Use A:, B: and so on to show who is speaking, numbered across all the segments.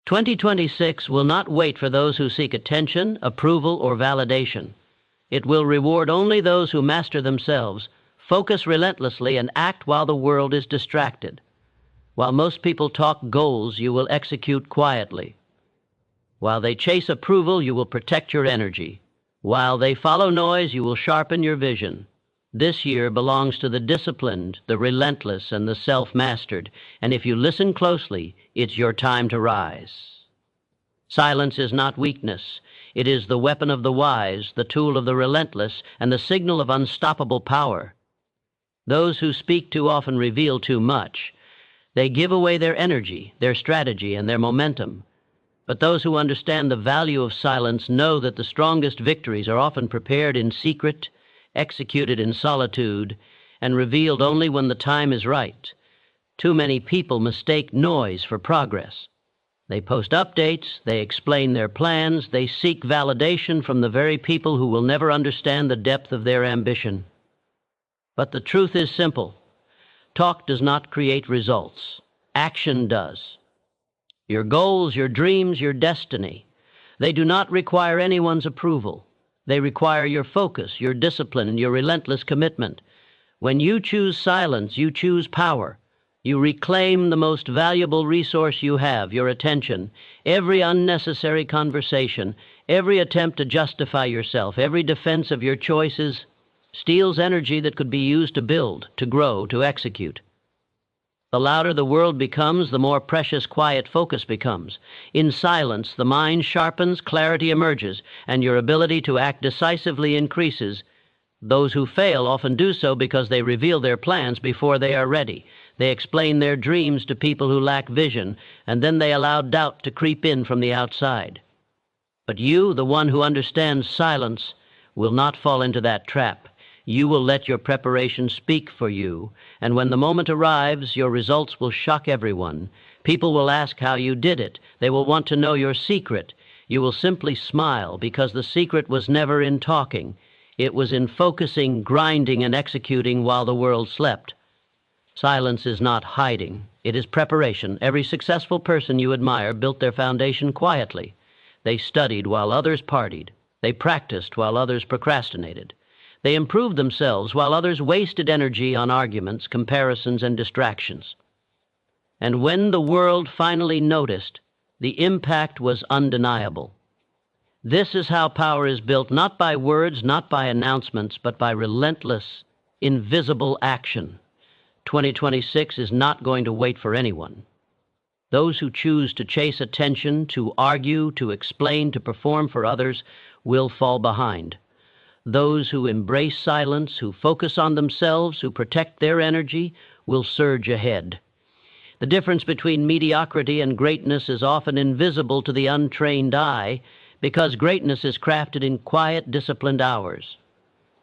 A: 2026 will not wait for those who seek attention, approval, or validation. It will reward only those who master themselves, focus relentlessly, and act while the world is distracted. While most people talk goals, you will execute quietly. While they chase approval, you will protect your energy. While they follow noise, you will sharpen your vision. This year belongs to the disciplined, the relentless, and the self-mastered, and if you listen closely, it's your time to rise. Silence is not weakness. It is the weapon of the wise, the tool of the relentless, and the signal of unstoppable power. Those who speak too often reveal too much. They give away their energy, their strategy, and their momentum. But those who understand the value of silence know that the strongest victories are often prepared in secret, executed in solitude, and revealed only when the time is right. Too many people mistake noise for progress. They post updates, they explain their plans, they seek validation from the very people who will never understand the depth of their ambition. But the truth is simple. Talk does not create results. Action does. Your goals, your dreams, your destiny, they do not require anyone's approval. They require your focus, your discipline, and your relentless commitment. When you choose silence, you choose power. You reclaim the most valuable resource you have, your attention. Every unnecessary conversation, every attempt to justify yourself, every defense of your choices steals energy that could be used to build, to grow, to execute. The louder the world becomes, the more precious quiet focus becomes. In silence, the mind sharpens, clarity emerges, and your ability to act decisively increases. Those who fail often do so because they reveal their plans before they are ready. They explain their dreams to people who lack vision, and then they allow doubt to creep in from the outside. But you, the one who understands silence, will not fall into that trap. You will let your preparation speak for you, and when the moment arrives, your results will shock everyone. People will ask how you did it. They will want to know your secret. You will simply smile, because the secret was never in talking. It was in focusing, grinding, and executing while the world slept. Silence is not hiding. It is preparation. Every successful person you admire built their foundation quietly. They studied while others partied. They practiced while others procrastinated. They improved themselves while others wasted energy on arguments, comparisons, and distractions. And when the world finally noticed, the impact was undeniable. This is how power is built, not by words, not by announcements, but by relentless, invisible action. 2026 is not going to wait for anyone. Those who choose to chase attention, to argue, to explain, to perform for others, will fall behind. Those who embrace silence, who focus on themselves, who protect their energy, will surge ahead. The difference between mediocrity and greatness is often invisible to the untrained eye, because greatness is crafted in quiet, disciplined hours.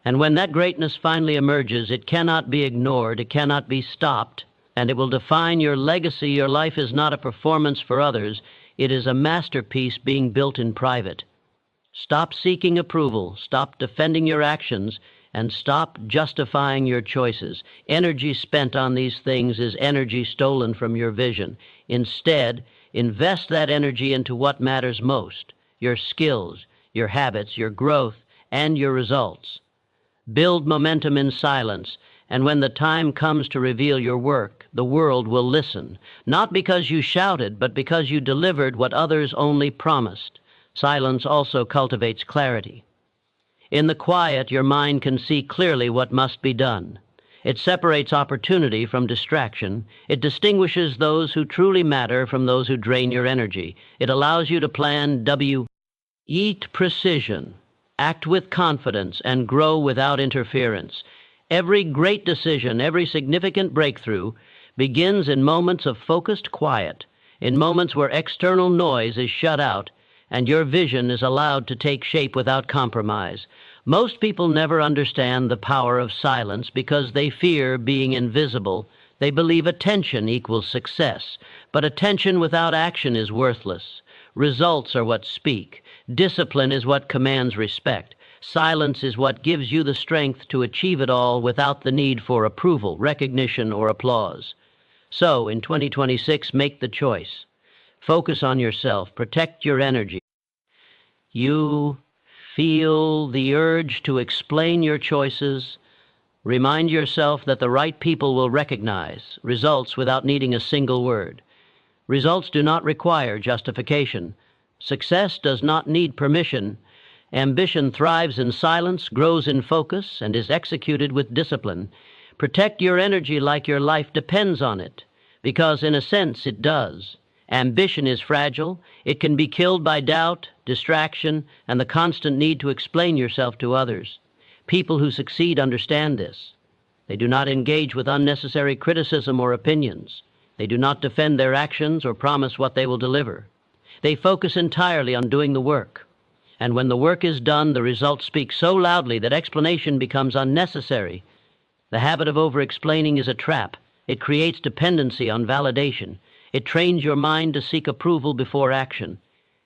A: And when that greatness finally emerges, it cannot be ignored, it cannot be stopped, and it will define your legacy. Your life is not a performance for others, it is a masterpiece being built in private. Stop seeking approval, stop defending your actions, and stop justifying your choices. Energy spent on these things is energy stolen from your vision. Instead, invest that energy into what matters most: your skills, your habits, your growth, and your results. Build momentum in silence, and when the time comes to reveal your work, the world will listen, not because you shouted, but because you delivered what others only promised. Silence also cultivates clarity. In the quiet, your mind can see clearly what must be done. It separates opportunity from distraction. It distinguishes those who truly matter from those who drain your energy. It allows you to plan Eat precision, act with confidence, and grow without interference. Every great decision, every significant breakthrough begins in moments of focused quiet, in moments where external noise is shut out and your vision is allowed to take shape without compromise. Most people never understand the power of silence because they fear being invisible. They believe attention equals success, but attention without action is worthless. Results are what speak. Discipline is what commands respect. Silence is what gives you the strength to achieve it all without the need for approval, recognition, or applause. So, in 2026, make the choice. Focus on yourself. Protect your energy. You feel the urge to explain your choices. Remind yourself that the right people will recognize results without needing a single word. Results do not require justification. Success does not need permission. Ambition thrives in silence, grows in focus, and is executed with discipline. Protect your energy like your life depends on it, because in a sense it does. Ambition is fragile. It can be killed by doubt, distraction, and the constant need to explain yourself to others. People who succeed understand this. They do not engage with unnecessary criticism or opinions. They do not defend their actions or promise what they will deliver. They focus entirely on doing the work. And when the work is done, the results speak so loudly that explanation becomes unnecessary. The habit of over-explaining is a trap. It creates dependency on validation. It trains your mind to seek approval before action.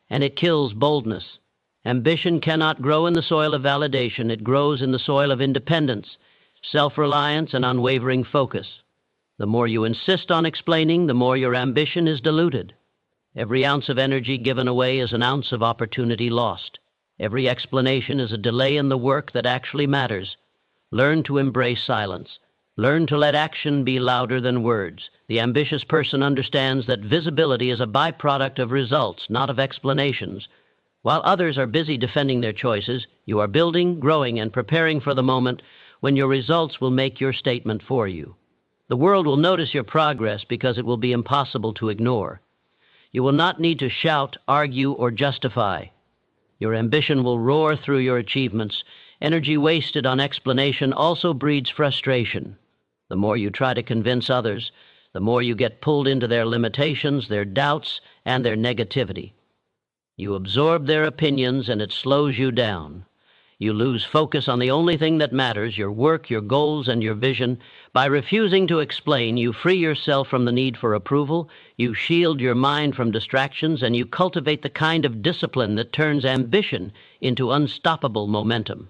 A: And it kills boldness. Ambition cannot grow in the soil of validation. It grows in the soil of independence, self-reliance, and unwavering focus. The more you insist on explaining, the more your ambition is diluted. Every ounce of energy given away is an ounce of opportunity lost. Every explanation is a delay in the work that actually matters. Learn to embrace silence. Learn to let action be louder than words. The ambitious person understands that visibility is a byproduct of results, not of explanations. While others are busy defending their choices, you are building, growing, and preparing for the moment when your results will make your statement for you. The world will notice your progress because it will be impossible to ignore. You will not need to shout, argue, or justify. Your ambition will roar through your achievements. Energy wasted on explanation also breeds frustration. The more you try to convince others, the more you get pulled into their limitations, their doubts, and their negativity. You absorb their opinions, and it slows you down. You lose focus on the only thing that matters, your work, your goals, and your vision. By refusing to explain, you free yourself from the need for approval, you shield your mind from distractions, and you cultivate the kind of discipline that turns ambition into unstoppable momentum.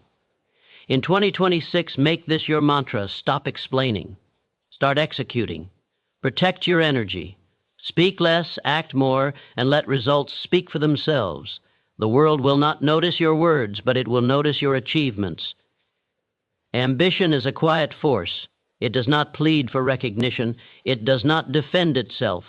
A: In 2026, make this your mantra: stop explaining. Start executing. Protect your energy. Speak less, act more, and let results speak for themselves. The world will not notice your words, but it will notice your achievements. Ambition is a quiet force. It does not plead for recognition. It does not defend itself.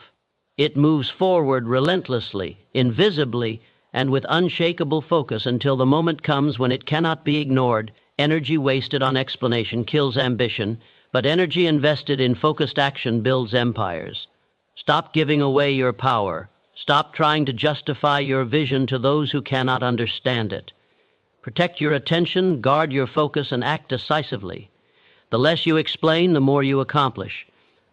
A: It moves forward relentlessly, invisibly, and with unshakable focus until the moment comes when it cannot be ignored. Energy wasted on explanation kills ambition, but energy invested in focused action builds empires. Stop giving away your power. Stop trying to justify your vision to those who cannot understand it. Protect your attention, guard your focus, and act decisively. The less you explain, the more you accomplish.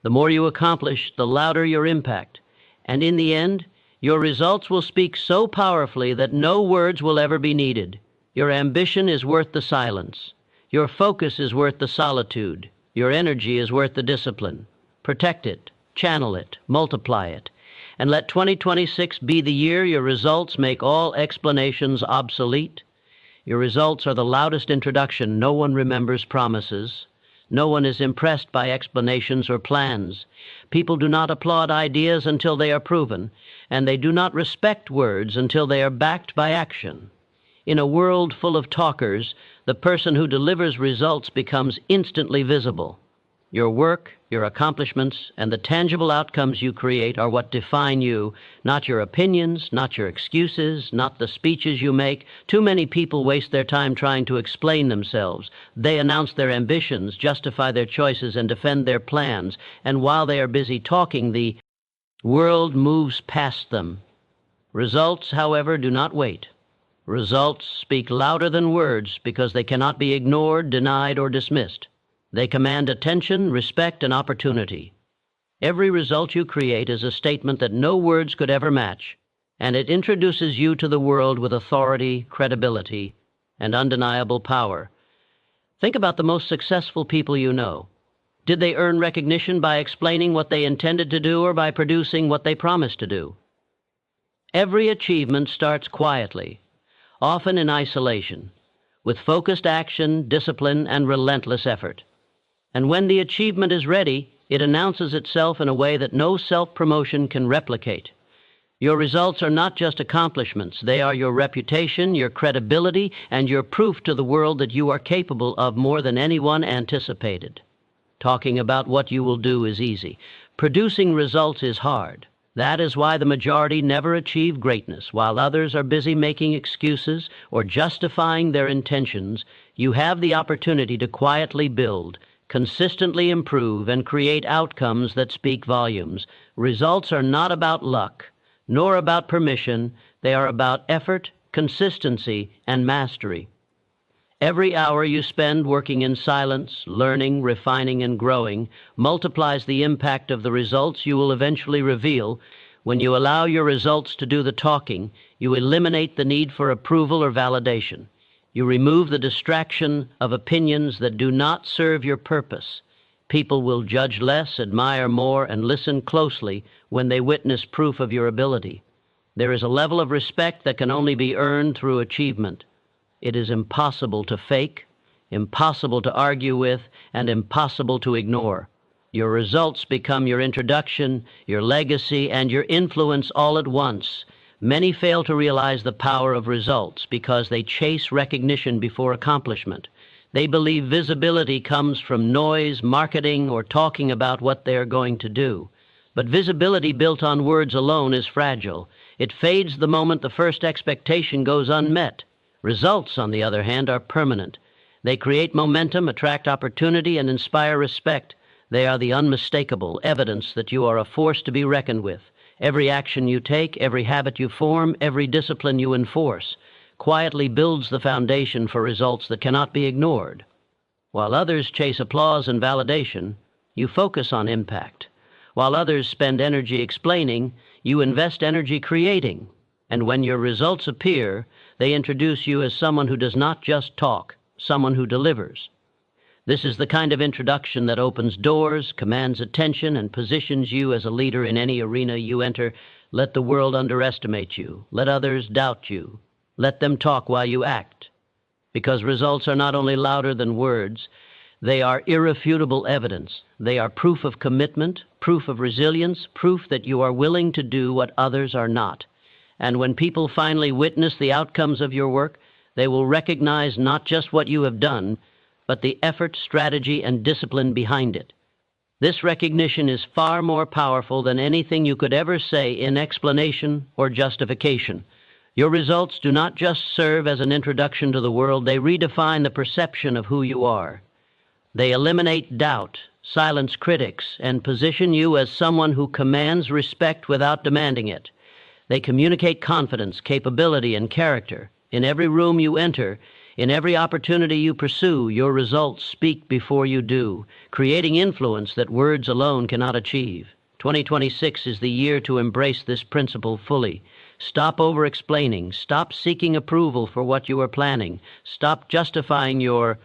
A: The more you accomplish, the louder your impact. And in the end, your results will speak so powerfully that no words will ever be needed. Your ambition is worth the silence. Your focus is worth the solitude. Your energy is worth the discipline. Protect it, channel it, multiply it, and let 2026 be the year your results make all explanations obsolete. Your results are the loudest introduction. No one remembers promises. No one is impressed by explanations or plans. People do not applaud ideas until they are proven, and they do not respect words until they are backed by action. In a world full of talkers, the person who delivers results becomes instantly visible. Your work, your accomplishments, and the tangible outcomes you create are what define you, not your opinions, not your excuses, not the speeches you make. Too many people waste their time trying to explain themselves. They announce their ambitions, justify their choices, and defend their plans. And while they are busy talking, the world moves past them. Results, however, do not wait. Results speak louder than words because they cannot be ignored, denied, or dismissed. They command attention, respect, and opportunity. Every result you create is a statement that no words could ever match, and it introduces you to the world with authority, credibility, and undeniable power. Think about the most successful people you know. Did they earn recognition by explaining what they intended to do or by producing what they promised to do? Every achievement starts quietly, often in isolation, with focused action, discipline, and relentless effort. And when the achievement is ready, it announces itself in a way that no self-promotion can replicate. Your results are not just accomplishments. They are your reputation, your credibility, and your proof to the world that you are capable of more than anyone anticipated. Talking about what you will do is easy. Producing results is hard. That is why the majority never achieve greatness. While others are busy making excuses or justifying their intentions, you have the opportunity to quietly build, consistently improve, and create outcomes that speak volumes. Results are not about luck, nor about permission. They are about effort, consistency, and mastery. Every hour you spend working in silence, learning, refining, and growing multiplies the impact of the results you will eventually reveal. When you allow your results to do the talking, you eliminate the need for approval or validation. You remove the distraction of opinions that do not serve your purpose. People will judge less, admire more, and listen closely when they witness proof of your ability. There is a level of respect that can only be earned through achievement. It is impossible to fake, impossible to argue with, and impossible to ignore. Your results become your introduction, your legacy, and your influence all at once. Many fail to realize the power of results because they chase recognition before accomplishment. They believe visibility comes from noise, marketing, or talking about what they are going to do. But visibility built on words alone is fragile. It fades the moment the first expectation goes unmet. Results, on the other hand, are permanent. They create momentum, attract opportunity, and inspire respect. They are the unmistakable evidence that you are a force to be reckoned with. Every action you take, every habit you form, every discipline you enforce quietly builds the foundation for results that cannot be ignored. While others chase applause and validation, you focus on impact. While others spend energy explaining, you invest energy creating. And when your results appear, they introduce you as someone who does not just talk, someone who delivers. This is the kind of introduction that opens doors, commands attention, and positions you as a leader in any arena you enter. Let the world underestimate you. Let others doubt you. Let them talk while you act. Because results are not only louder than words, they are irrefutable evidence. They are proof of commitment, proof of resilience, proof that you are willing to do what others are not. And when people finally witness the outcomes of your work, they will recognize not just what you have done, but the effort, strategy, and discipline behind it. This recognition is far more powerful than anything you could ever say in explanation or justification. Your results do not just serve as an introduction to the world, they redefine the perception of who you are. They eliminate doubt, silence critics, and position you as someone who commands respect without demanding it. They communicate confidence, capability, and character. In every room you enter, in every opportunity you pursue, your results speak before you do, creating influence that words alone cannot achieve. 2026 is the year to embrace this principle fully. Stop over-explaining. Stop seeking approval for what you are planning. Stop justifying your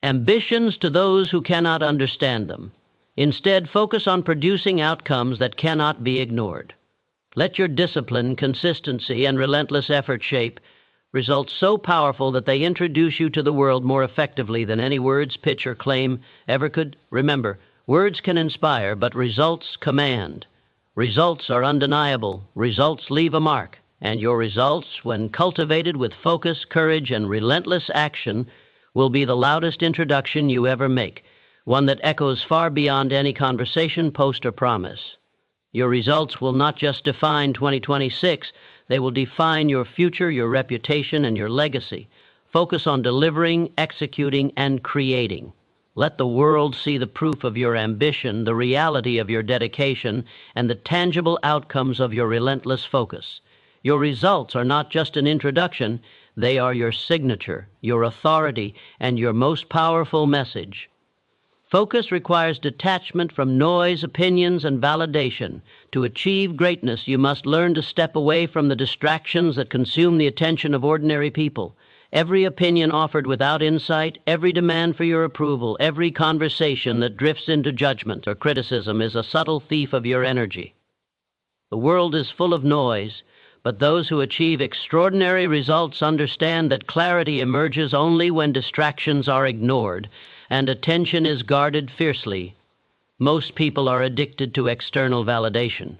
A: ambitions to those who cannot understand them. Instead, focus on producing outcomes that cannot be ignored. Let your discipline, consistency, and relentless effort shape results so powerful that they introduce you to the world more effectively than any words, pitch, or claim ever could. Remember, words can inspire, but results command. Results are undeniable. Results leave a mark. And your results, when cultivated with focus, courage, and relentless action, will be the loudest introduction you ever make, one that echoes far beyond any conversation, post, or promise. Your results will not just define 2026, they will define your future, your reputation, and your legacy. Focus on delivering, executing, and creating. Let the world see the proof of your ambition, the reality of your dedication, and the tangible outcomes of your relentless focus. Your results are not just an introduction, they are your signature, your authority, and your most powerful message. Focus requires detachment from noise, opinions, and validation. To achieve greatness, you must learn to step away from the distractions that consume the attention of ordinary people. Every opinion offered without insight, every demand for your approval, every conversation that drifts into judgment or criticism is a subtle thief of your energy. The world is full of noise, but those who achieve extraordinary results understand that clarity emerges only when distractions are ignored and attention is guarded fiercely. Most people are addicted to external validation.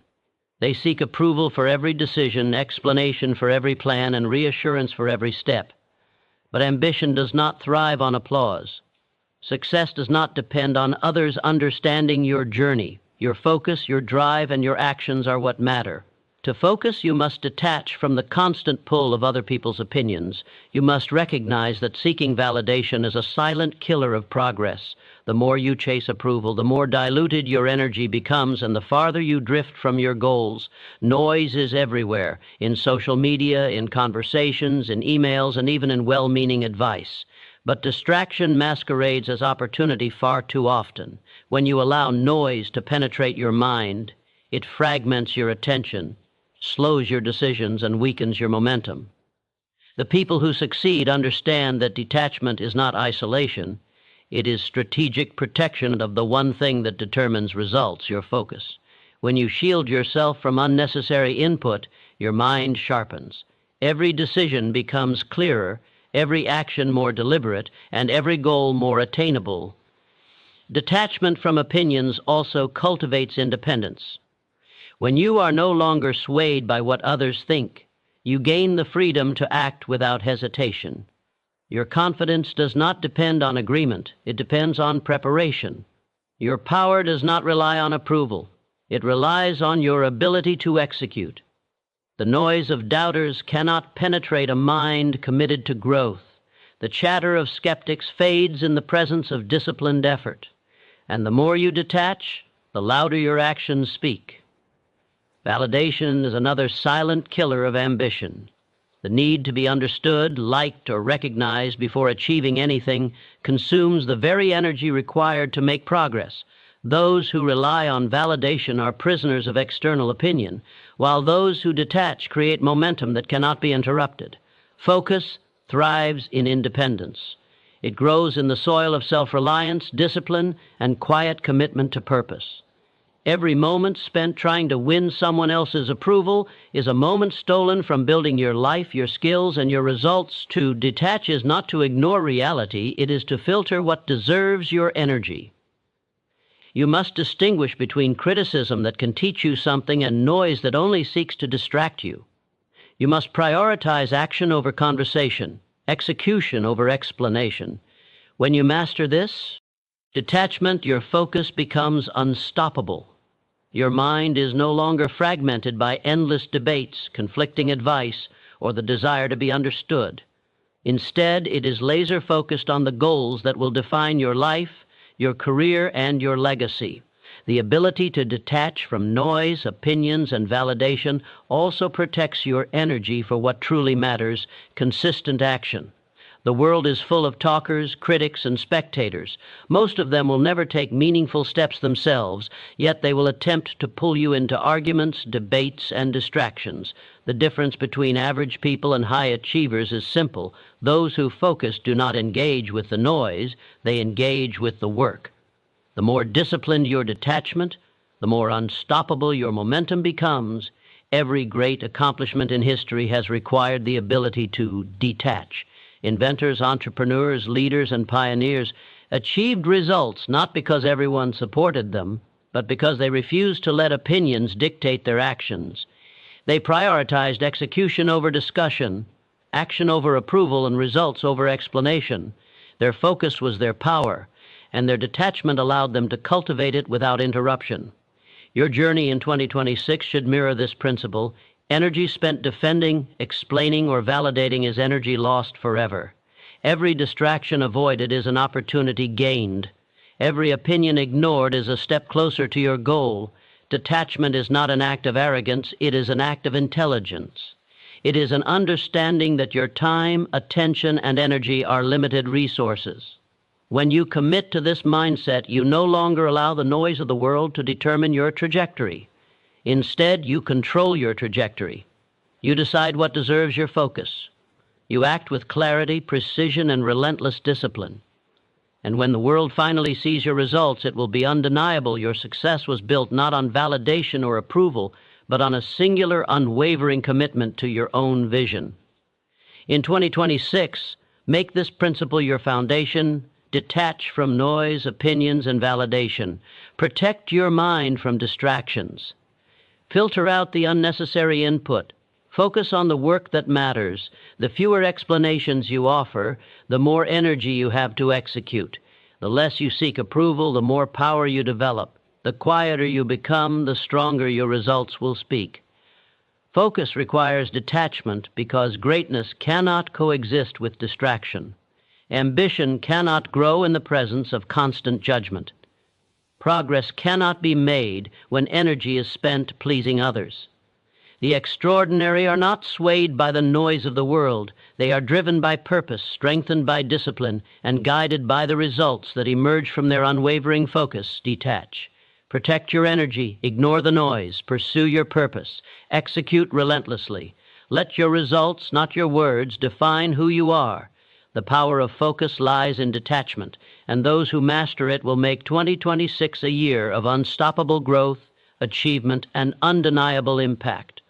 A: They seek approval for every decision, explanation for every plan, and reassurance for every step. But ambition does not thrive on applause. Success does not depend on others understanding your journey. Your focus, your drive, and your actions are what matter. To focus, you must detach from the constant pull of other people's opinions. You must recognize that seeking validation is a silent killer of progress. The more you chase approval, the more diluted your energy becomes, and the farther you drift from your goals. Noise is everywhere, in social media, in conversations, in emails, and even in well-meaning advice. But distraction masquerades as opportunity far too often. When you allow noise to penetrate your mind, it fragments your attention, slows your decisions, and weakens your momentum. The people who succeed understand that detachment is not isolation. It is strategic protection of the one thing that determines results, your focus. When you shield yourself from unnecessary input, your mind sharpens. Every decision becomes clearer, every action more deliberate, and every goal more attainable. Detachment from opinions also cultivates independence. When you are no longer swayed by what others think, you gain the freedom to act without hesitation. Your confidence does not depend on agreement, it depends on preparation. Your power does not rely on approval, it relies on your ability to execute. The noise of doubters cannot penetrate a mind committed to growth. The chatter of skeptics fades in the presence of disciplined effort. And the more you detach, the louder your actions speak. Validation is another silent killer of ambition. The need to be understood, liked, or recognized before achieving anything consumes the very energy required to make progress. Those who rely on validation are prisoners of external opinion, while those who detach create momentum that cannot be interrupted. Focus thrives in independence. It grows in the soil of self-reliance, discipline, and quiet commitment to purpose. Every moment spent trying to win someone else's approval is a moment stolen from building your life, your skills, and your results. To detach is not to ignore reality, it is to filter what deserves your energy. You must distinguish between criticism that can teach you something and noise that only seeks to distract you. You must prioritize action over conversation, execution over explanation. When you master this, detachment, your focus becomes unstoppable. Your mind is no longer fragmented by endless debates, conflicting advice, or the desire to be understood. Instead, it is laser-focused on the goals that will define your life, your career, and your legacy. The ability to detach from noise, opinions, and validation also protects your energy for what truly matters: consistent action. The world is full of talkers, critics, and spectators. Most of them will never take meaningful steps themselves, yet they will attempt to pull you into arguments, debates, and distractions. The difference between average people and high achievers is simple. Those who focus do not engage with the noise, they engage with the work. The more disciplined your detachment, the more unstoppable your momentum becomes. Every great accomplishment in history has required the ability to detach. Inventors, entrepreneurs, leaders, and pioneers achieved results not because everyone supported them, but because they refused to let opinions dictate their actions. They prioritized execution over discussion, action over approval, and results over explanation. Their focus was their power, and their detachment allowed them to cultivate it without interruption. Your journey in 2026 should mirror this principle. Energy spent defending, explaining, or validating is energy lost forever. Every distraction avoided is an opportunity gained. Every opinion ignored is a step closer to your goal. Detachment is not an act of arrogance, it is an act of intelligence. It is an understanding that your time, attention, and energy are limited resources. When you commit to this mindset, you no longer allow the noise of the world to determine your trajectory. Instead, you control your trajectory. You decide what deserves your focus. You act with clarity, precision, and relentless discipline. And when the world finally sees your results, it will be undeniable your success was built not on validation or approval, but on a singular, unwavering commitment to your own vision. In 2026, make this principle your foundation. Detach from noise, opinions, and validation. Protect your mind from distractions. Filter out the unnecessary input. Focus on the work that matters. The fewer explanations you offer, the more energy you have to execute. The less you seek approval, the more power you develop. The quieter you become, the stronger your results will speak. Focus requires detachment because greatness cannot coexist with distraction. Ambition cannot grow in the presence of constant judgment. Progress cannot be made when energy is spent pleasing others. The extraordinary are not swayed by the noise of the world. They are driven by purpose, strengthened by discipline, and guided by the results that emerge from their unwavering focus. Detach. Protect your energy, ignore the noise, pursue your purpose, execute relentlessly. Let your results, not your words, define who you are. The power of focus lies in detachment, and those who master it will make 2026 a year of unstoppable growth, achievement, and undeniable impact.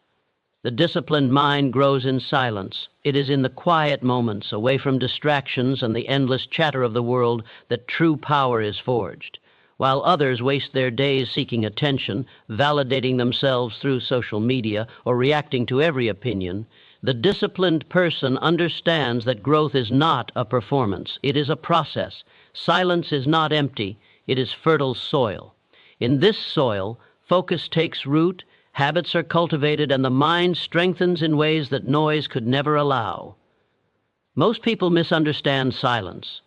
A: The disciplined mind grows in silence. It is in the quiet moments, away from distractions and the endless chatter of the world, that true power is forged. While others waste their days seeking attention, validating themselves through social media, or reacting to every opinion, the disciplined person understands that growth is not a performance. It is a process. Silence is not empty. It is fertile soil. In this soil, focus takes root, habits are cultivated, and the mind strengthens in ways that noise could never allow. Most people misunderstand silence.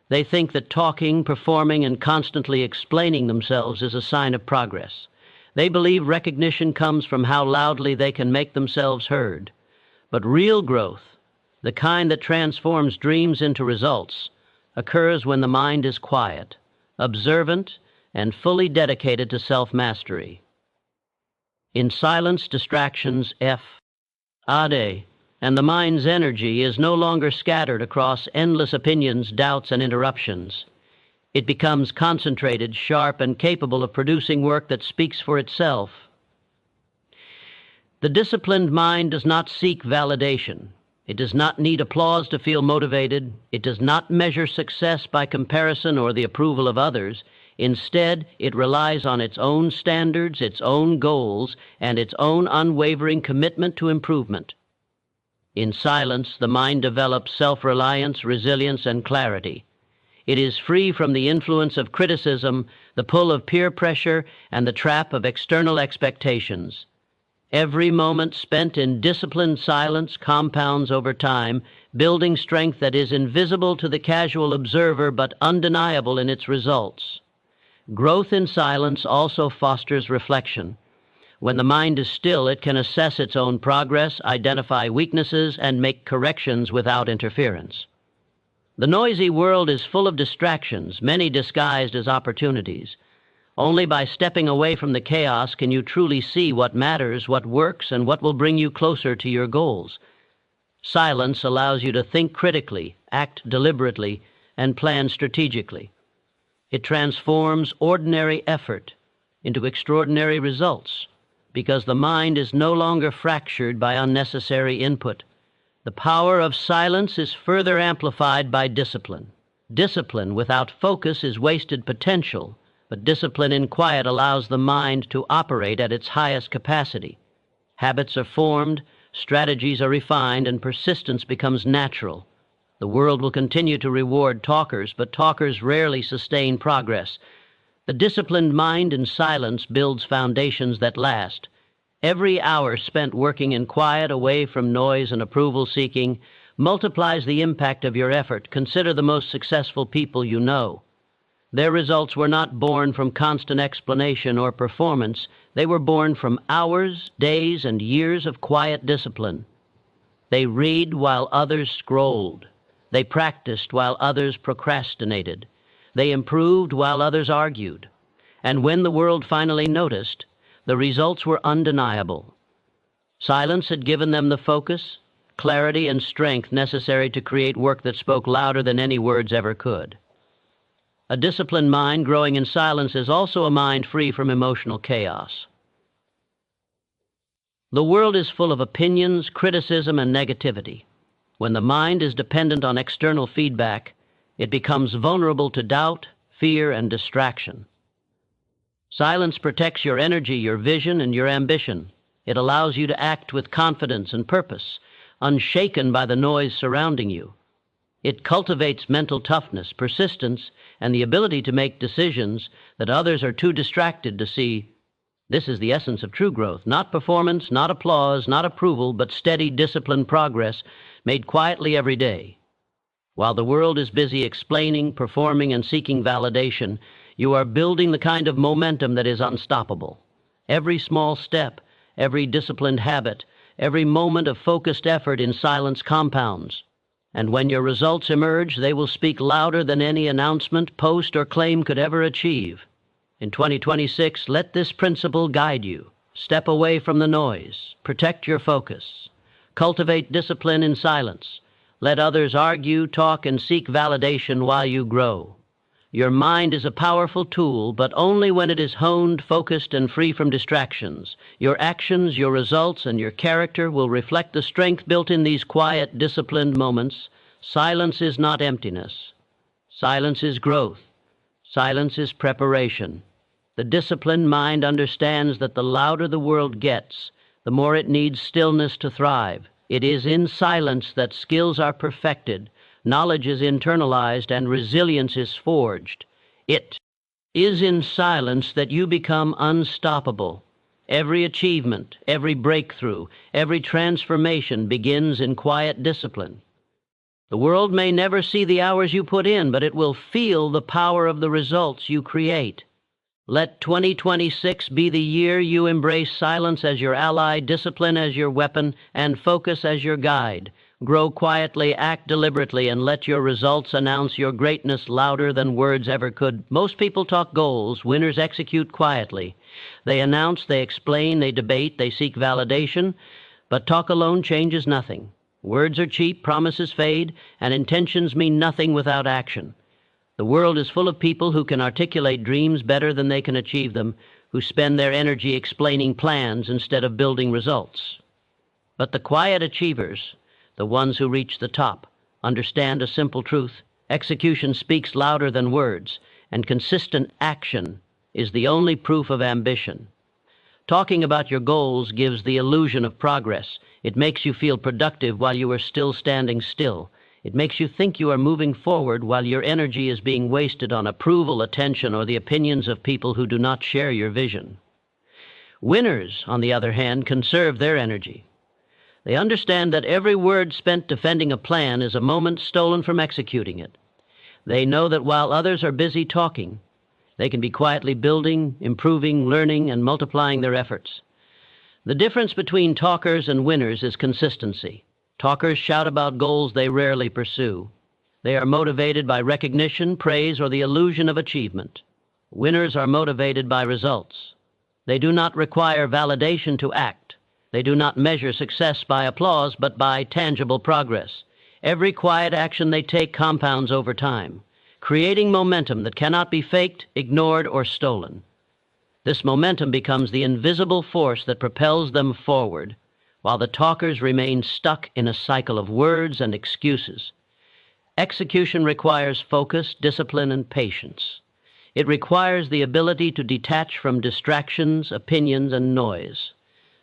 A: They think that talking, performing, and constantly explaining themselves is a sign of progress. They believe recognition comes from how loudly they can make themselves heard. But real growth, the kind that transforms dreams into results, occurs when the mind is quiet, observant, and fully dedicated to self-mastery. In silence, distractions fade, and the mind's energy is no longer scattered across endless opinions, doubts, and interruptions. It becomes concentrated, sharp, and capable of producing work that speaks for itself. The disciplined mind does not seek validation. It does not need applause to feel motivated. It does not measure success by comparison or the approval of others. Instead, it relies on its own standards, its own goals, and its own unwavering commitment to improvement. In silence, the mind develops self-reliance, resilience, and clarity. It is free from the influence of criticism, the pull of peer pressure, and the trap of external expectations. Every moment spent in disciplined silence compounds over time, building strength that is invisible to the casual observer but undeniable in its results. Growth in silence also fosters reflection. When the mind is still, it can assess its own progress, identify weaknesses, and make corrections without interference. The noisy world is full of distractions, many disguised as opportunities. Only by stepping away from the chaos can you truly see what matters, what works, and what will bring you closer to your goals. Silence allows you to think critically, act deliberately, and plan strategically. It transforms ordinary effort into extraordinary results because the mind is no longer fractured by unnecessary input. The power of silence is further amplified by discipline. Discipline without focus is wasted potential, but discipline in quiet allows the mind to operate at its highest capacity. Habits are formed, strategies are refined, and persistence becomes natural. The world will continue to reward talkers, but talkers rarely sustain progress. The disciplined mind in silence builds foundations that last. Every hour spent working in quiet, away from noise and approval seeking, multiplies the impact of your effort. Consider the most successful people you know. Their results were not born from constant explanation or performance. They were born from hours, days, and years of quiet discipline. They read while others scrolled. They practiced while others procrastinated. They improved while others argued. And when the world finally noticed, the results were undeniable. Silence had given them the focus, clarity, and strength necessary to create work that spoke louder than any words ever could. A disciplined mind growing in silence is also a mind free from emotional chaos. The world is full of opinions, criticism, and negativity. When the mind is dependent on external feedback, it becomes vulnerable to doubt, fear, and distraction. Silence protects your energy, your vision, and your ambition. It allows you to act with confidence and purpose, unshaken by the noise surrounding you. It cultivates mental toughness, persistence, and the ability to make decisions that others are too distracted to see. This is the essence of true growth, not performance, not applause, not approval, but steady, disciplined progress made quietly every day. While the world is busy explaining, performing, and seeking validation, you are building the kind of momentum that is unstoppable. Every small step, every disciplined habit, every moment of focused effort in silence compounds. And when your results emerge, they will speak louder than any announcement, post, or claim could ever achieve. In 2026, let this principle guide you. Step away from the noise. Protect your focus. Cultivate discipline in silence. Let others argue, talk, and seek validation while you grow. Your mind is a powerful tool, but only when it is honed, focused, and free from distractions. Your actions, your results, and your character will reflect the strength built in these quiet, disciplined moments. Silence is not emptiness. Silence is growth. Silence is preparation. The disciplined mind understands that the louder the world gets, the more it needs stillness to thrive. It is in silence that skills are perfected, knowledge is internalized, and resilience is forged. It is in silence that you become unstoppable. Every achievement, every breakthrough, every transformation begins in quiet discipline. The world may never see the hours you put in, but it will feel the power of the results you create. Let 2026 be the year you embrace silence as your ally, discipline as your weapon, and focus as your guide. Grow quietly, act deliberately, and let your results announce your greatness louder than words ever could. Most people talk goals. Winners execute quietly. They announce, they explain, they debate, they seek validation, but talk alone changes nothing. Words are cheap, promises fade, and intentions mean nothing without action. The world is full of people who can articulate dreams better than they can achieve them, who spend their energy explaining plans instead of building results. But the quiet achievers, the ones who reach the top, understand a simple truth. Execution speaks louder than words, and consistent action is the only proof of ambition. Talking about your goals gives the illusion of progress. It makes you feel productive while you are still standing still. It makes you think you are moving forward while your energy is being wasted on approval, attention, or the opinions of people who do not share your vision. Winners, on the other hand, conserve their energy. They understand that every word spent defending a plan is a moment stolen from executing it. They know that while others are busy talking, they can be quietly building, improving, learning, and multiplying their efforts. The difference between talkers and winners is consistency. Talkers shout about goals they rarely pursue. They are motivated by recognition, praise, or the illusion of achievement. Winners are motivated by results. They do not require validation to act. They do not measure success by applause, but by tangible progress. Every quiet action they take compounds over time, creating momentum that cannot be faked, ignored, or stolen. This momentum becomes the invisible force that propels them forward, while the talkers remain stuck in a cycle of words and excuses. Execution requires focus, discipline, and patience. It requires the ability to detach from distractions, opinions, and noise.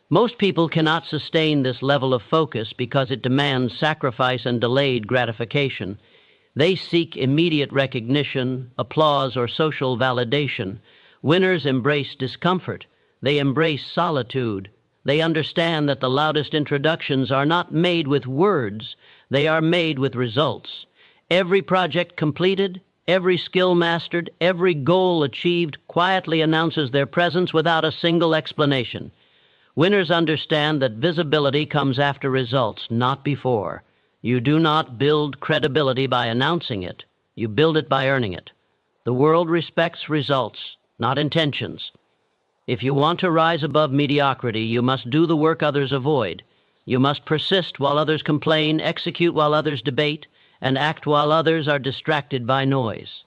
A: Most people cannot sustain this level of focus because it demands sacrifice and delayed gratification. They seek immediate recognition, applause, or social validation. Winners embrace discomfort. They embrace solitude. They understand that the loudest introductions are not made with words. They are made with results. Every project completed, every skill mastered, every goal achieved quietly announces their presence without a single explanation. Winners understand that visibility comes after results, not before. You do not build credibility by announcing it. You build it by earning it. The world respects results, not intentions. If you want to rise above mediocrity, you must do the work others avoid. You must persist while others complain, execute while others debate, and act while others are distracted by noise.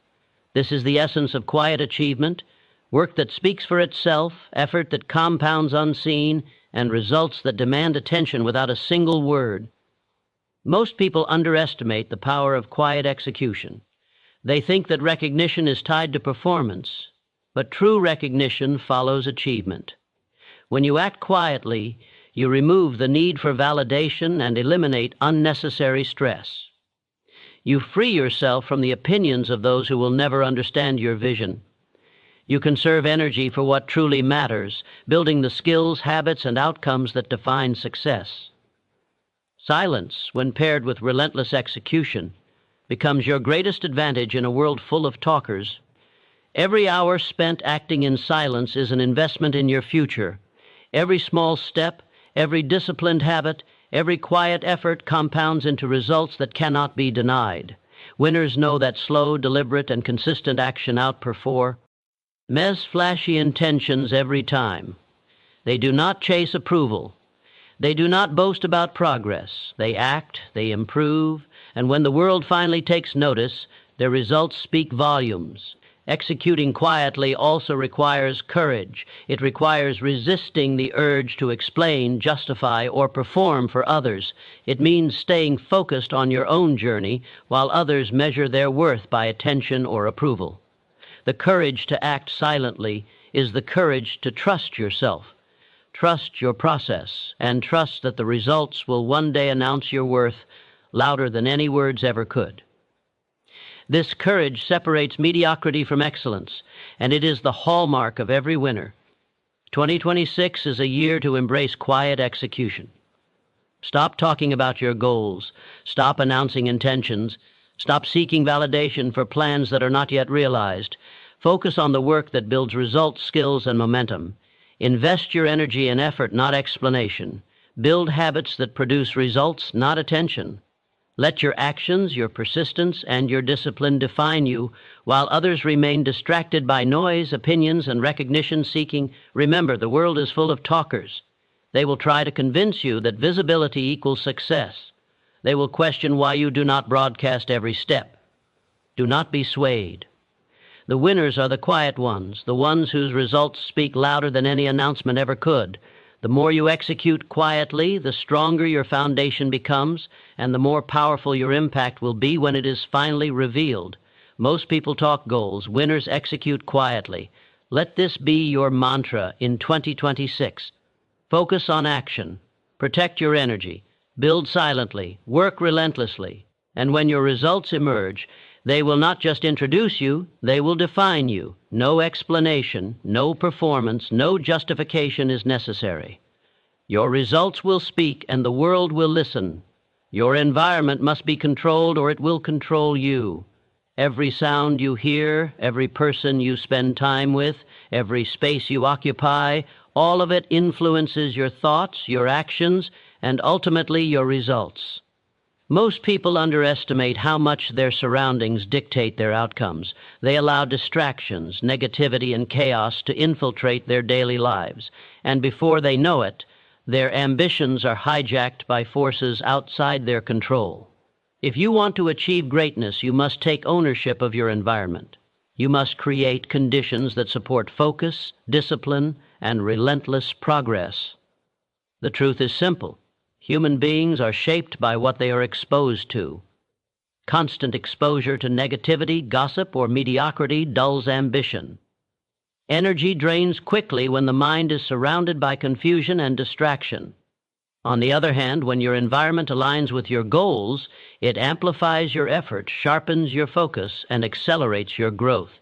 A: This is the essence of quiet achievement, work that speaks for itself, effort that compounds unseen, and results that demand attention without a single word. Most people underestimate the power of quiet execution. They think that recognition is tied to performance. But true recognition follows achievement. When you act quietly, you remove the need for validation and eliminate unnecessary stress. You free yourself from the opinions of those who will never understand your vision. You conserve energy for what truly matters, building the skills, habits, and outcomes that define success. Silence, when paired with relentless execution, becomes your greatest advantage in a world full of talkers. Every hour spent acting in silence is an investment in your future. Every small step, every disciplined habit, every quiet effort compounds into results that cannot be denied. Winners know that slow, deliberate, and consistent action outperform flashy intentions every time. They do not chase approval. They do not boast about progress. They act, they improve, and when the world finally takes notice, their results speak volumes. Executing quietly also requires courage. It requires resisting the urge to explain, justify, or perform for others. It means staying focused on your own journey while others measure their worth by attention or approval. The courage to act silently is the courage to trust yourself, trust your process, and trust that the results will one day announce your worth louder than any words ever could. This courage separates mediocrity from excellence, and it is the hallmark of every winner. 2026 is a year to embrace quiet execution. Stop talking about your goals. Stop announcing intentions. Stop seeking validation for plans that are not yet realized. Focus on the work that builds results, skills, and momentum. Invest your energy and effort, not explanation. Build habits that produce results, not attention. Let your actions, your persistence, and your discipline define you, while others remain distracted by noise, opinions, and recognition seeking. Remember, the world is full of talkers. They will try to convince you that visibility equals success. They will question why you do not broadcast every step. Do not be swayed. The winners are the quiet ones, the ones whose results speak louder than any announcement ever could. The more you execute quietly, the stronger your foundation becomes, and the more powerful your impact will be when it is finally revealed. Most people talk goals. Winners execute quietly. Let this be your mantra in 2026. Focus on action. Protect your energy. Build silently. Work relentlessly. And when your results emerge, they will not just introduce you, they will define you. No explanation, no performance, no justification is necessary. Your results will speak and the world will listen. Your environment must be controlled or it will control you. Every sound you hear, every person you spend time with, every space you occupy, all of it influences your thoughts, your actions, and ultimately your results. Most people underestimate how much their surroundings dictate their outcomes. They allow distractions, negativity, and chaos to infiltrate their daily lives, and before they know it, their ambitions are hijacked by forces outside their control. If you want to achieve greatness, you must take ownership of your environment. You must create conditions that support focus, discipline, and relentless progress. The truth is simple. Human beings are shaped by what they are exposed to. Constant exposure to negativity, gossip, or mediocrity dulls ambition. Energy drains quickly when the mind is surrounded by confusion and distraction. On the other hand, when your environment aligns with your goals, it amplifies your effort, sharpens your focus, and accelerates your growth.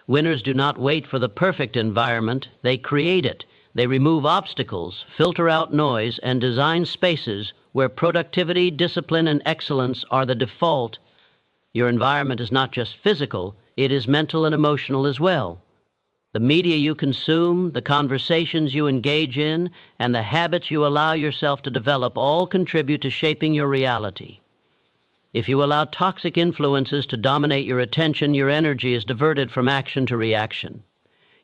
A: Winners do not wait for the perfect environment, they create it. They remove obstacles, filter out noise, and design spaces where productivity, discipline, and excellence are the default. Your environment is not just physical, it is mental and emotional as well. The media you consume, the conversations you engage in, and the habits you allow yourself to develop all contribute to shaping your reality. If you allow toxic influences to dominate your attention, your energy is diverted from action to reaction.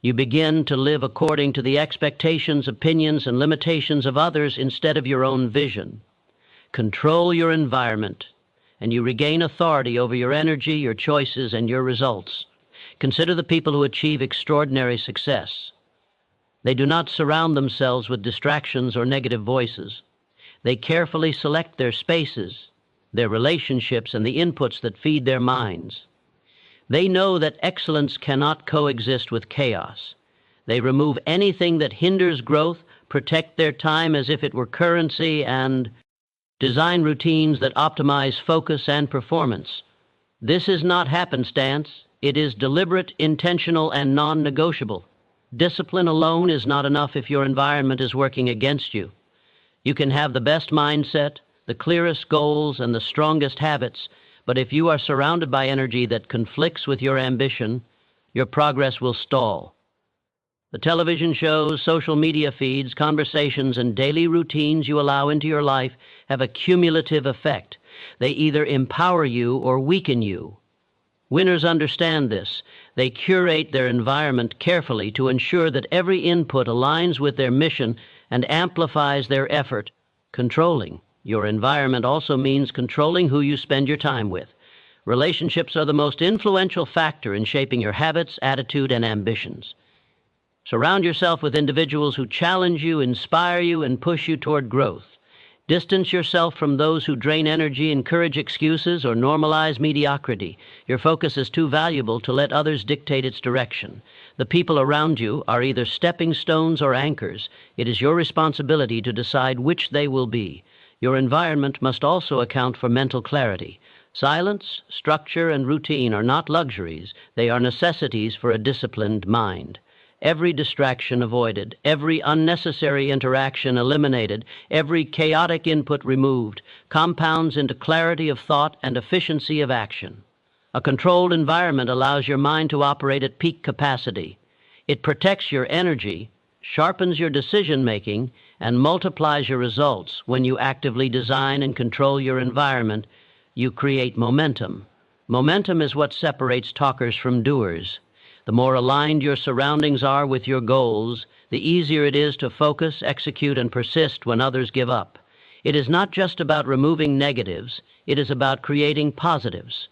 A: You begin to live according to the expectations, opinions, and limitations of others instead of your own vision. Control your environment, and you regain authority over your energy, your choices, and your results. Consider the people who achieve extraordinary success. They do not surround themselves with distractions or negative voices. They carefully select their spaces, their relationships, and the inputs that feed their minds. They know that excellence cannot coexist with chaos. They remove anything that hinders growth, protect their time as if it were currency, and design routines that optimize focus and performance. This is not happenstance. It is deliberate, intentional, and non-negotiable. Discipline alone is not enough if your environment is working against you. You can have the best mindset, the clearest goals, and the strongest habits, but if you are surrounded by energy that conflicts with your ambition, your progress will stall. The television shows, social media feeds, conversations, and daily routines you allow into your life have a cumulative effect. They either empower you or weaken you. Winners understand this. They curate their environment carefully to ensure that every input aligns with their mission and amplifies their effort. Controlling your environment also means controlling who you spend your time with. Relationships are the most influential factor in shaping your habits, attitude, and ambitions. Surround yourself with individuals who challenge you, inspire you, and push you toward growth. Distance yourself from those who drain energy, encourage excuses, or normalize mediocrity. Your focus is too valuable to let others dictate its direction. The people around you are either stepping stones or anchors. It is your responsibility to decide which they will be. Your environment must also account for mental clarity. Silence, structure, and routine are not luxuries. They are necessities for a disciplined mind. Every distraction avoided, every unnecessary interaction eliminated, every chaotic input removed, compounds into clarity of thought and efficiency of action. A controlled environment allows your mind to operate at peak capacity. It protects your energy, sharpens your decision-making, and multiplies your results. When you actively design and control your environment, you create momentum. Momentum is what separates talkers from doers. The more aligned your surroundings are with your goals, the easier it is to focus, execute, and persist when others give up. It is not just about removing negatives, it is about creating positives.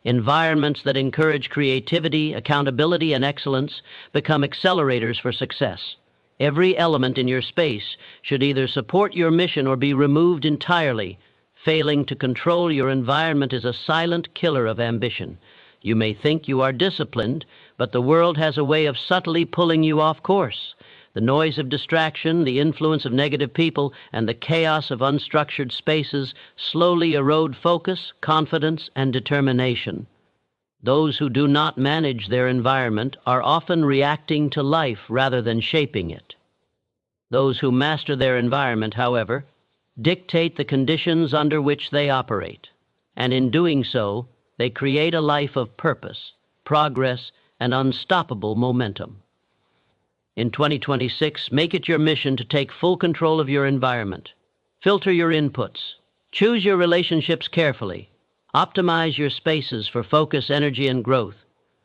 A: Environments that encourage creativity, accountability, and excellence become accelerators for success. Every element in your space should either support your mission or be removed entirely. Failing to control your environment is a silent killer of ambition. You may think you are disciplined, but the world has a way of subtly pulling you off course. The noise of distraction, the influence of negative people, and the chaos of unstructured spaces slowly erode focus, confidence, and determination. Those who do not manage their environment are often reacting to life rather than shaping it. Those who master their environment, however, dictate the conditions under which they operate, and in doing so, they create a life of purpose, progress, and unstoppable momentum. In 2026, make it your mission to take full control of your environment. Filter your inputs. Choose your relationships carefully. Optimize your spaces for focus, energy, and growth.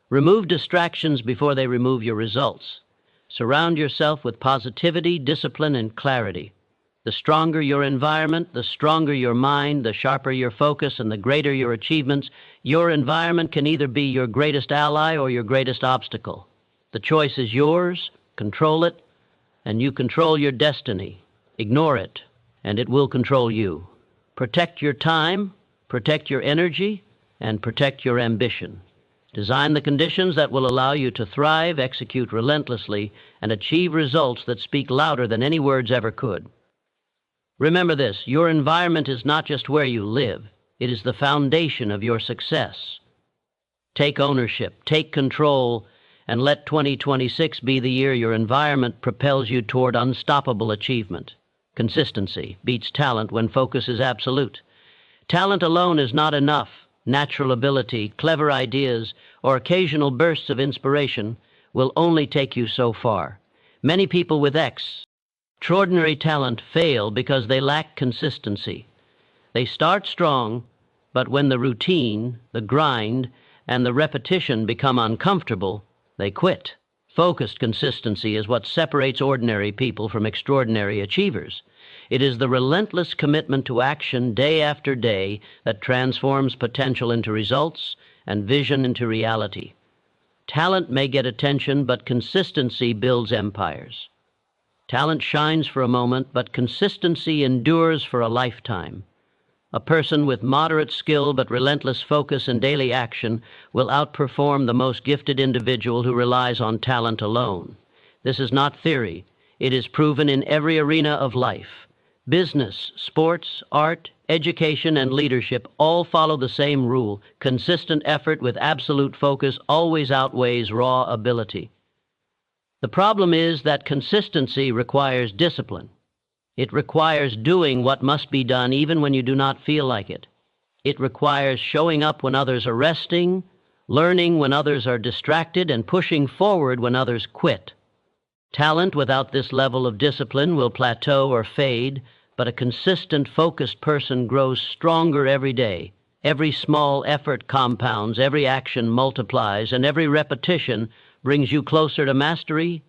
A: Remove distractions before they remove your results. Surround yourself with positivity, discipline, and clarity. The stronger your environment, the stronger your mind, the sharper your focus, and the greater your achievements. Your environment can either be your greatest ally or your greatest obstacle. The choice is yours. Control it, and you control your destiny. Ignore it, and it will control you. Protect your time, protect your energy, and protect your ambition. Design the conditions that will allow you to thrive, execute relentlessly, and achieve results that speak louder than any words ever could. Remember this, your environment is not just where you live, it is the foundation of your success. Take ownership, take control, and let 2026 be the year your environment propels you toward unstoppable achievement. Consistency beats talent when focus is absolute. Talent alone is not enough. Natural ability, clever ideas, or occasional bursts of inspiration will only take you so far. Many people with extraordinary talent fail because they lack consistency. They start strong, but when the routine, the grind, and the repetition become uncomfortable, they quit. Focused consistency is what separates ordinary people from extraordinary achievers. It is the relentless commitment to action day after day that transforms potential into results and vision into reality. Talent may get attention, but consistency builds empires. Talent shines for a moment, but consistency endures for a lifetime. A person with moderate skill but relentless focus and daily action will outperform the most gifted individual who relies on talent alone. This is not theory. It is proven in every arena of life. Business, sports, art, education, and leadership all follow the same rule. Consistent effort with absolute focus always outweighs raw ability. The problem is that consistency requires discipline. It requires doing what must be done even when you do not feel like it. It requires showing up when others are resting, learning when others are distracted, and pushing forward when others quit. Talent without this level of discipline will plateau or fade, but a consistent, focused person grows stronger every day. Every small effort compounds, every action multiplies, and every repetition brings you closer to mastery.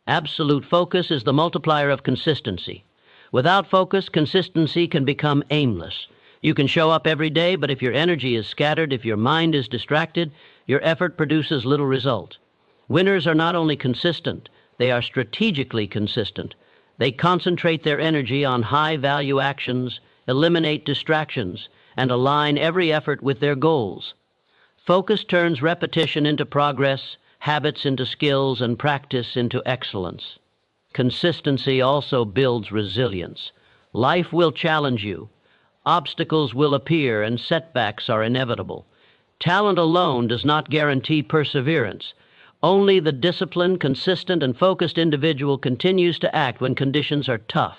A: Absolute focus is the multiplier of consistency. Without focus, consistency can become aimless. You can show up every day, but if your energy is scattered, if your mind is distracted, your effort produces little result. Winners are not only consistent, they are strategically consistent. They concentrate their energy on high-value actions, eliminate distractions, and align every effort with their goals. Focus turns repetition into progress, habits into skills, and practice into excellence. Consistency also builds resilience. Life will challenge you. Obstacles will appear, and setbacks are inevitable. Talent alone does not guarantee perseverance. Only the disciplined, consistent, and focused individual continues to act when conditions are tough.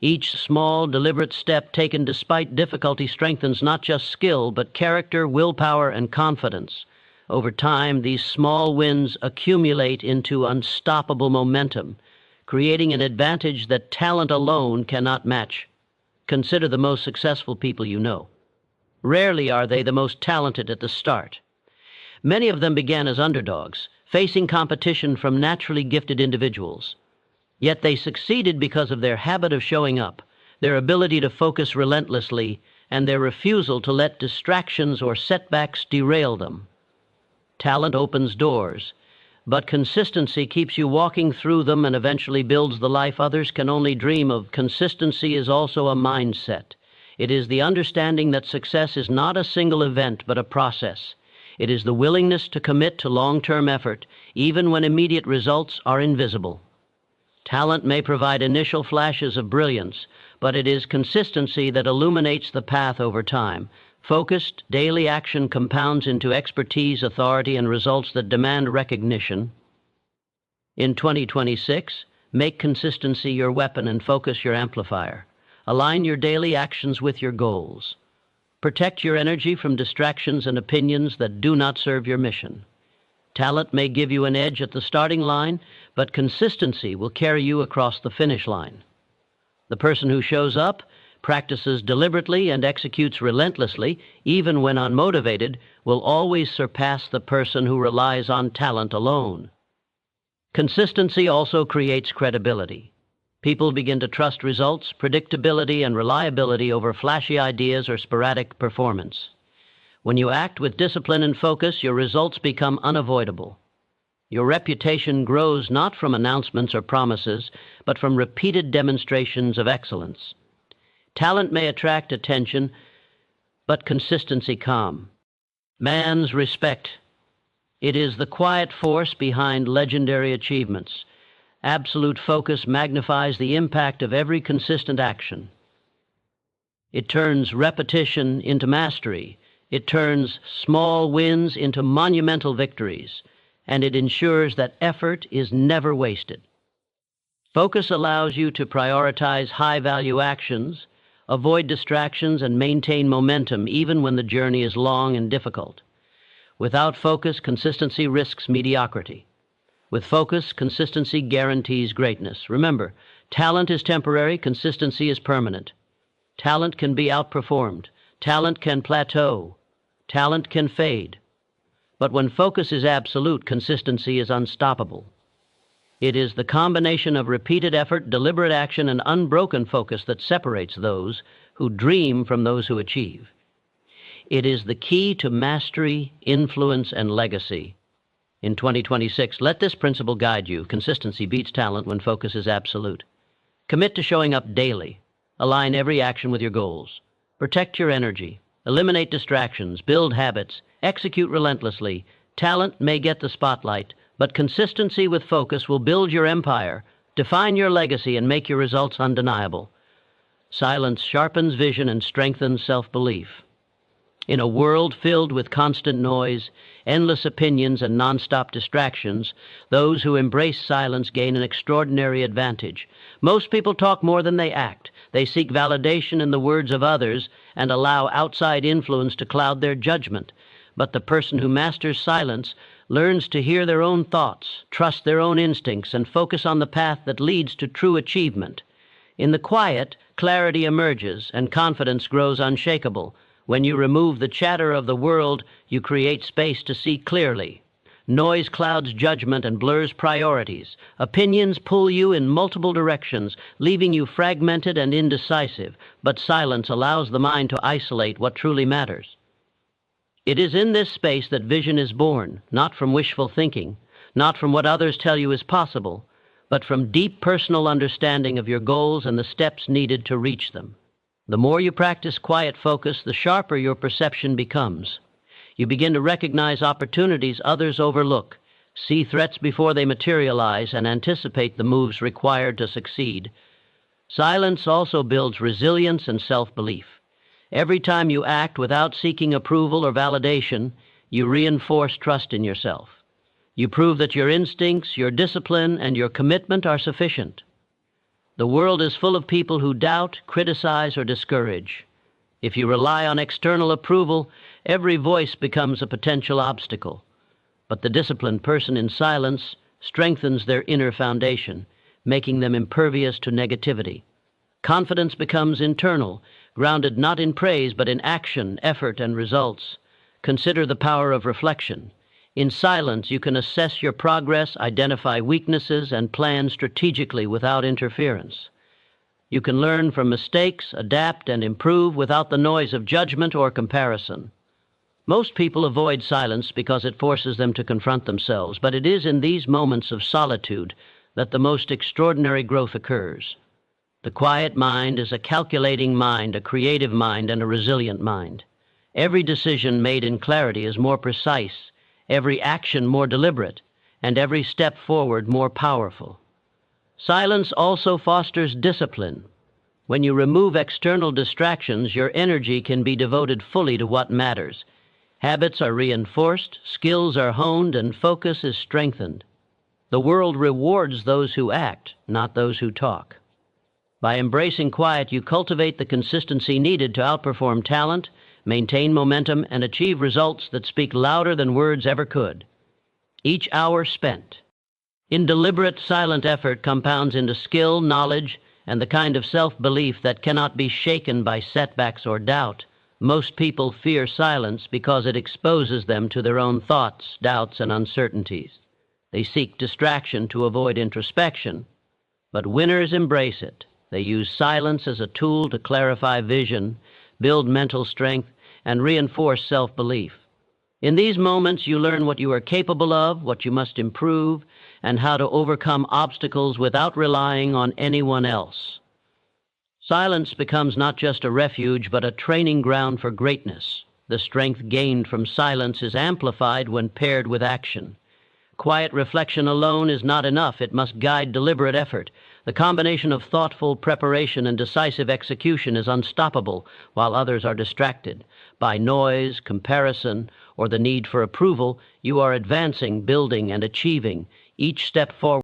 A: Each small, deliberate step taken despite difficulty strengthens not just skill, but character, willpower, and confidence. Over time, these small wins accumulate into unstoppable momentum, creating an advantage that talent alone cannot match. Consider the most successful people you know. Rarely are they the most talented at the start. Many of them began as underdogs, facing competition from naturally gifted individuals. Yet they succeeded because of their habit of showing up, their ability to focus relentlessly, and their refusal to let distractions or setbacks derail them. Talent opens doors, but consistency keeps you walking through them and eventually builds the life others can only dream of. Consistency is also a mindset. It is the understanding that success is not a single event, but a process. It is the willingness to commit to long-term effort, even when immediate results are invisible. Talent may provide initial flashes of brilliance, but it is consistency that illuminates the path over time. Focused, daily action compounds into expertise, authority, and results that demand recognition. In 2026, make consistency your weapon and focus your amplifier. Align your daily actions with your goals. Protect your energy from distractions and opinions that do not serve your mission. Talent may give you an edge at the starting line, but consistency will carry you across the finish line. The person who shows up, practices deliberately, and executes relentlessly, even when unmotivated, will always surpass the person who relies on talent alone. Consistency also creates credibility. People begin to trust results, predictability, and reliability over flashy ideas or sporadic performance. When you act with discipline and focus, your results become unavoidable. Your reputation grows not from announcements or promises, but from repeated demonstrations of excellence. Talent may attract attention, but consistency calm. Man's respect. It is the quiet force behind legendary achievements. Absolute focus magnifies the impact of every consistent action. It turns repetition into mastery. It turns small wins into monumental victories, and it ensures that effort is never wasted. Focus allows you to prioritize high-value actions, avoid distractions, and maintain momentum even when the journey is long and difficult. Without focus, consistency risks mediocrity. With focus, consistency guarantees greatness. Remember, talent is temporary, consistency is permanent. Talent can be outperformed. Talent can plateau. Talent can fade. But when focus is absolute, consistency is unstoppable. It is the combination of repeated effort, deliberate action, and unbroken focus that separates those who dream from those who achieve. It is the key to mastery, influence, and legacy. In 2026, let this principle guide you. Consistency beats talent when focus is absolute. Commit to showing up daily. Align every action with your goals. Protect your energy. Eliminate distractions. Build habits. Execute relentlessly. Talent may get the spotlight, but consistency with focus will build your empire, define your legacy, and make your results undeniable. Silence sharpens vision and strengthens self-belief. In a world filled with constant noise, endless opinions, and nonstop distractions, those who embrace silence gain an extraordinary advantage. Most people talk more than they act. They seek validation in the words of others and allow outside influence to cloud their judgment. But the person who masters silence learns to hear their own thoughts, trust their own instincts, and focus on the path that leads to true achievement. In the quiet, clarity emerges and confidence grows unshakable. When you remove the chatter of the world, you create space to see clearly. Noise clouds judgment and blurs priorities. Opinions pull you in multiple directions, leaving you fragmented and indecisive, but silence allows the mind to isolate what truly matters. It is in this space that vision is born, not from wishful thinking, not from what others tell you is possible, but from deep personal understanding of your goals and the steps needed to reach them. The more you practice quiet focus, the sharper your perception becomes. You begin to recognize opportunities others overlook, see threats before they materialize, and anticipate the moves required to succeed. Silence also builds resilience and self-belief. Every time you act without seeking approval or validation, you reinforce trust in yourself. You prove that your instincts, your discipline, and your commitment are sufficient. The world is full of people who doubt, criticize, or discourage. If you rely on external approval, every voice becomes a potential obstacle. But the disciplined person in silence strengthens their inner foundation, making them impervious to negativity. Confidence becomes internal, grounded not in praise but in action, effort, and results. Consider the power of reflection. In silence, you can assess your progress, identify weaknesses, and plan strategically without interference. You can learn from mistakes, adapt, and improve without the noise of judgment or comparison. Most people avoid silence because it forces them to confront themselves, but it is in these moments of solitude that the most extraordinary growth occurs. The quiet mind is a calculating mind, a creative mind, and a resilient mind. Every decision made in clarity is more precise, every action more deliberate, and every step forward more powerful. Silence also fosters discipline. When you remove external distractions, your energy can be devoted fully to what matters. Habits are reinforced, skills are honed, and focus is strengthened. The world rewards those who act, not those who talk. By embracing quiet, you cultivate the consistency needed to outperform talent, maintain momentum, and achieve results that speak louder than words ever could. Each hour spent in deliberate, silent effort compounds into skill, knowledge, and the kind of self-belief that cannot be shaken by setbacks or doubt. Most people fear silence because it exposes them to their own thoughts, doubts, and uncertainties. They seek distraction to avoid introspection, but winners embrace it. They use silence as a tool to clarify vision, build mental strength, and reinforce self-belief. In these moments, you learn what you are capable of, what you must improve, and how to overcome obstacles without relying on anyone else. Silence becomes not just a refuge, but a training ground for greatness. The strength gained from silence is amplified when paired with action. Quiet reflection alone is not enough. It must guide deliberate effort. The combination of thoughtful preparation and decisive execution is unstoppable while others are distracted. By noise, comparison, or the need for approval, you are advancing, building, and achieving. Each step forward